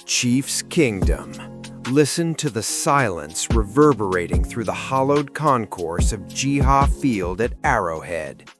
Chiefs Kingdom. Listen to the silence reverberating through the hollowed concourse of Jiha Field at Arrowhead.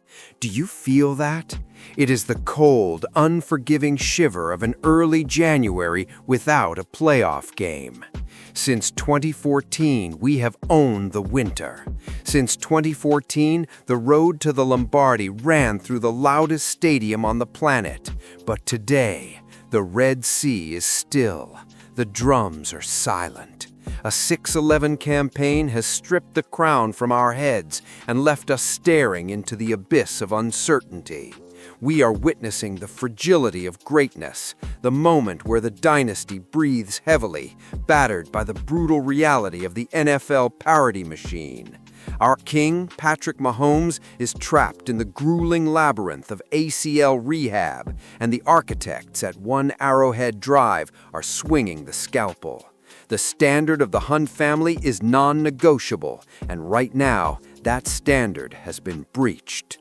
Do you feel that? It is the cold, unforgiving shiver of an early January without a playoff game. Since 2014, we have owned the winter. Since 2014, the road to the Lombardi ran through the loudest stadium on the planet. But today, the Red Sea is still. The drums are silent. A 6-11 campaign has stripped the crown from our heads and left us staring into the abyss of uncertainty. We are witnessing the fragility of greatness, the moment where the dynasty breathes heavily, battered by the brutal reality of the NFL parody machine. Our king, Patrick Mahomes, is trapped in the grueling labyrinth of ACL rehab, and the architects at One Arrowhead Drive are swinging the scalpel. The standard of the Hunt family is non-negotiable, and right now, that standard has been breached.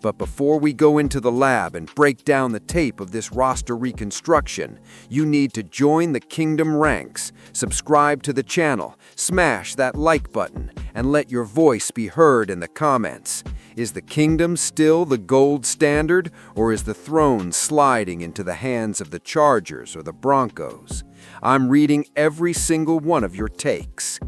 But before we go into the lab and break down the tape of this roster reconstruction, you need to join the Kingdom ranks, subscribe to the channel, smash that like button, and let your voice be heard in the comments. Is the Kingdom still the gold standard, or is the throne sliding into the hands of the Chargers or the Broncos? I'm reading every single one of your takes.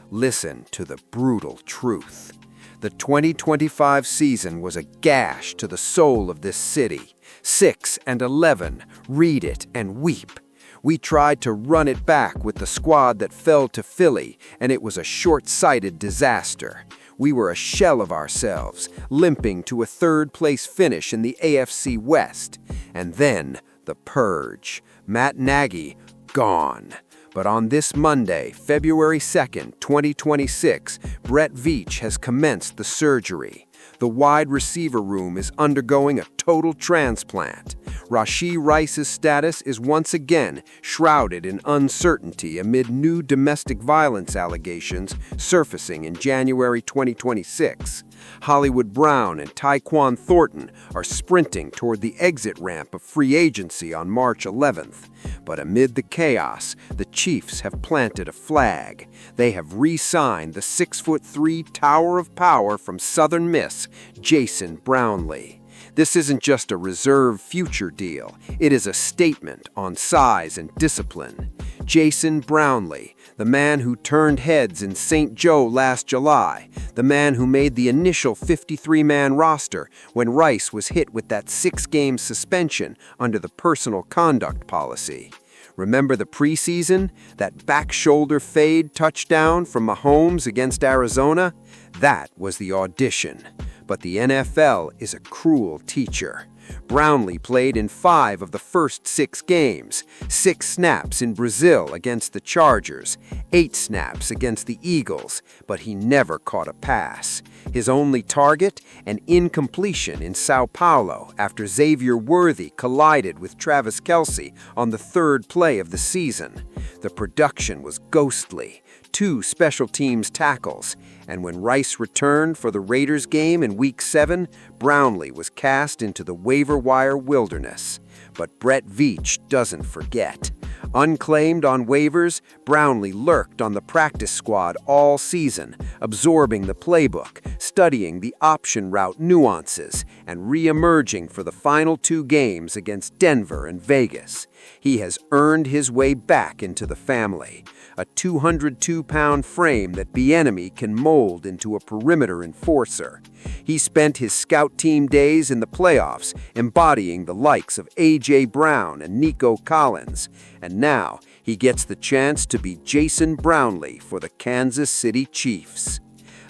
Listen to the brutal truth. The 2025 season was a gash to the soul of this city. 6-11, read it and weep. We tried to run it back with the squad that fell to Philly, and it was a short-sighted disaster. We were a shell of ourselves, limping to a third-place finish in the AFC West. And then, the purge. Matt Nagy, gone. But on this Monday, February 2nd, 2026, Brett Veach has commenced the surgery. The wide receiver room is undergoing a total transplant. Rashee Rice's status is once again shrouded in uncertainty amid new domestic violence allegations surfacing in January 2026. Hollywood Brown and Tyquan Thornton are sprinting toward the exit ramp of free agency on March 11th. But amid the chaos, the Chiefs have planted a flag. They have re-signed the 6'3" tower of power from Southern Miss, Jason Brownlee. This isn't just a reserve future deal. It is a statement on size and discipline. Jason Brownlee, the man who turned heads in St. Joe last July, the man who made the initial 53-man roster when Rice was hit with that 6-game suspension under the personal conduct policy. Remember the preseason? That back shoulder fade touchdown from Mahomes against Arizona? That was the audition. But the NFL is a cruel teacher. Brownlee played in 5 of the first 6 games, 6 snaps in Brazil against the Chargers, 8 snaps against the Eagles, but he never caught a pass. His only target, an incompletion in Sao Paulo after Xavier Worthy collided with Travis Kelce on the 3rd play of the season. The production was ghostly. 2 special teams tackles, and when Rice returned for the Raiders game in Week 7, Brownlee was cast into the waiver wire wilderness. But Brett Veach doesn't forget. Unclaimed on waivers, Brownlee lurked on the practice squad all season, absorbing the playbook, studying the option route nuances, and re-emerging for the final 2 games against Denver and Vegas. He has earned his way back into the family. A 202-pound frame that Bieniemy can mold into a perimeter enforcer. He spent his scout team days in the playoffs embodying the likes of A.J. Brown and Nico Collins, and now he gets the chance to be Jason Brownlee for the Kansas City Chiefs.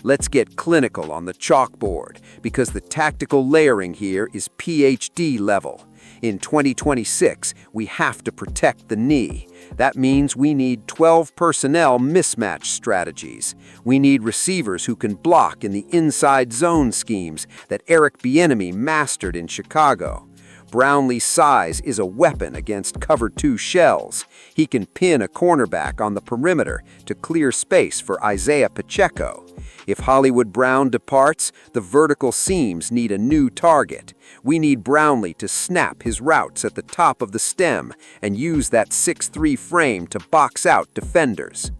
Let's get clinical on the chalkboard, because the tactical layering here is PhD level. In 2026, we have to protect the knee. That means we need 12 personnel mismatch strategies. We need receivers who can block in the inside zone schemes that Eric Bieniemy mastered in Chicago. Brownlee's size is a weapon against cover 2 shells. He can pin a cornerback on the perimeter to clear space for Isaiah Pacheco. If Hollywood Brown departs, the vertical seams need a new target. We need Brownlee to snap his routes at the top of the stem and use that 6'3" frame to box out defenders.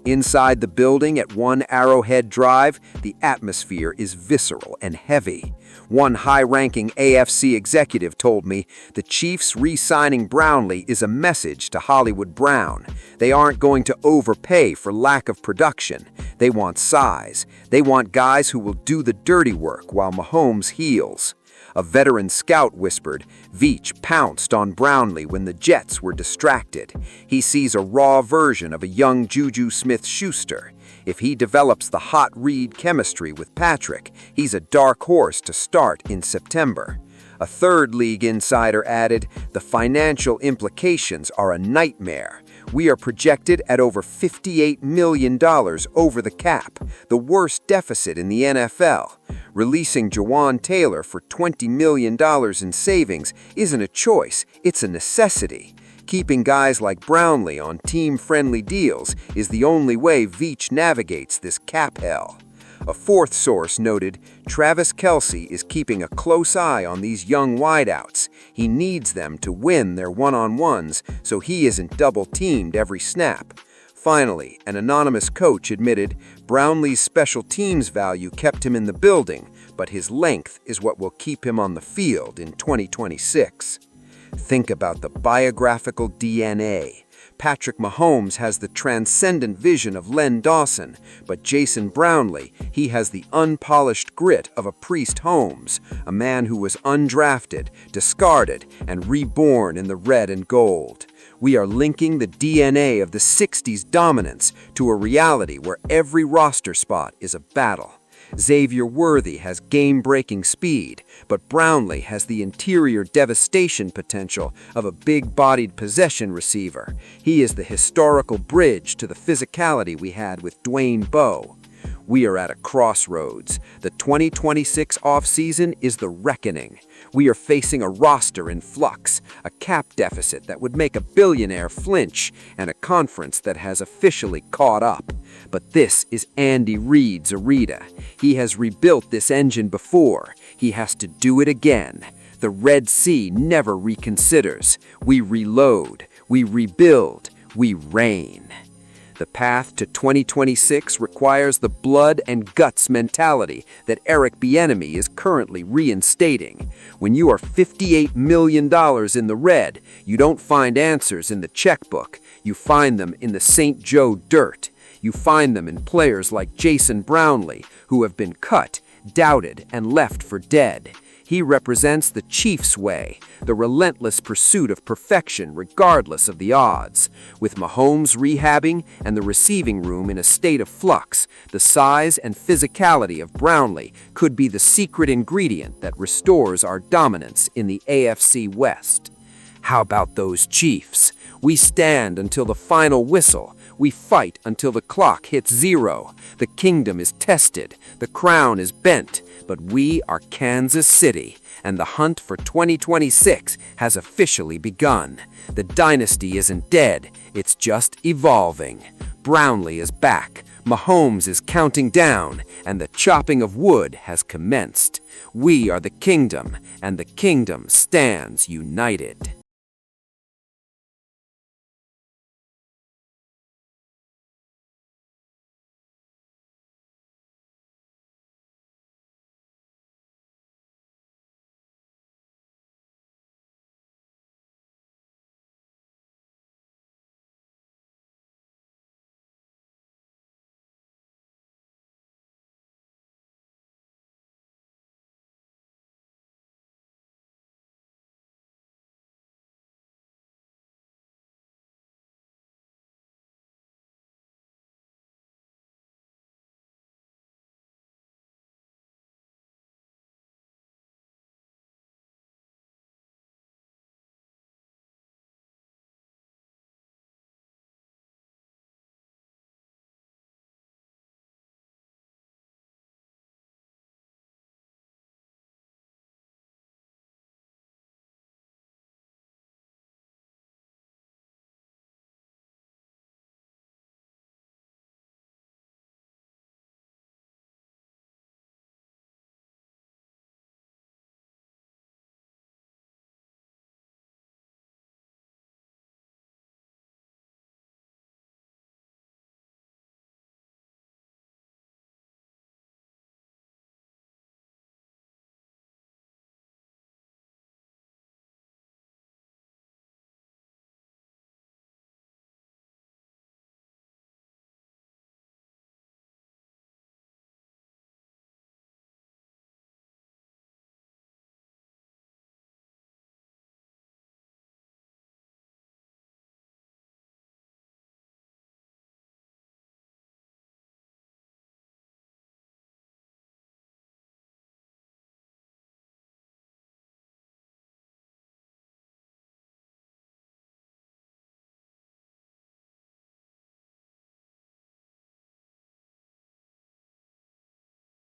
Inside the building at 1 Arrowhead Drive, the atmosphere is visceral and heavy. One high-ranking AFC executive told me the Chiefs re-signing Brownlee is a message to Hollywood Brown. They aren't going to overpay for lack of production. They want size. They want guys who will do the dirty work while Mahomes heals. A veteran scout whispered, Veach pounced on Brownlee when the Jets were distracted. He sees a raw version of a young Juju Smith-Schuster. If he develops the hot read chemistry with Patrick, he's a dark horse to start in September. A third league insider added, the financial implications are a nightmare. We are projected at over $58 million over the cap, the worst deficit in the NFL. Releasing Jawan Taylor for $20 million in savings isn't a choice, it's a necessity. Keeping guys like Brownlee on team-friendly deals is the only way Veach navigates this cap hell. A fourth source noted, Travis Kelce is keeping a close eye on these young wideouts. He needs them to win their one-on-ones so he isn't double-teamed every snap. Finally, an anonymous coach admitted Brownlee's special teams value kept him in the building, but his length is what will keep him on the field in 2026. Think about the biographical DNA. Patrick Mahomes has the transcendent vision of Len Dawson, but Jason Brownlee, he has the unpolished grit of a Priest Holmes, a man who was undrafted, discarded, and reborn in the red and gold. We are linking the DNA of the 60s dominance to a reality where every roster spot is a battle. Xavier Worthy has game-breaking speed, but Brownlee has the interior devastation potential of a big-bodied possession receiver. He is the historical bridge to the physicality we had with Dwayne Bowe. We are at a crossroads. The 2026 offseason is the reckoning. We are facing a roster in flux, a cap deficit that would make a billionaire flinch, and a conference that has officially caught up. But this is Andy Reid's arena. He has rebuilt this engine before. He has to do it again. The Red Sea never reconsiders. We reload, we rebuild, we reign. The path to 2026 requires the blood and guts mentality that Eric Bieniemy is currently reinstating. When you are $58 million in the red, you don't find answers in the checkbook. You find them in the St. Joe dirt. You find them in players like Jason Brownlee, who have been cut, doubted, and left for dead. He represents the Chiefs way, the relentless pursuit of perfection regardless of the odds. With Mahomes rehabbing and the receiving room in a state of flux, the size and physicality of Brownlee could be the secret ingredient that restores our dominance in the AFC West. How about those Chiefs? We stand until the final whistle. We fight until the clock hits 0. The kingdom is tested. The crown is bent. But we are Kansas City, and the hunt for 2026 has officially begun. The dynasty isn't dead. It's just evolving. Brownlee is back. Mahomes is counting down, and the chopping of wood has commenced. We are the kingdom, and the kingdom stands united.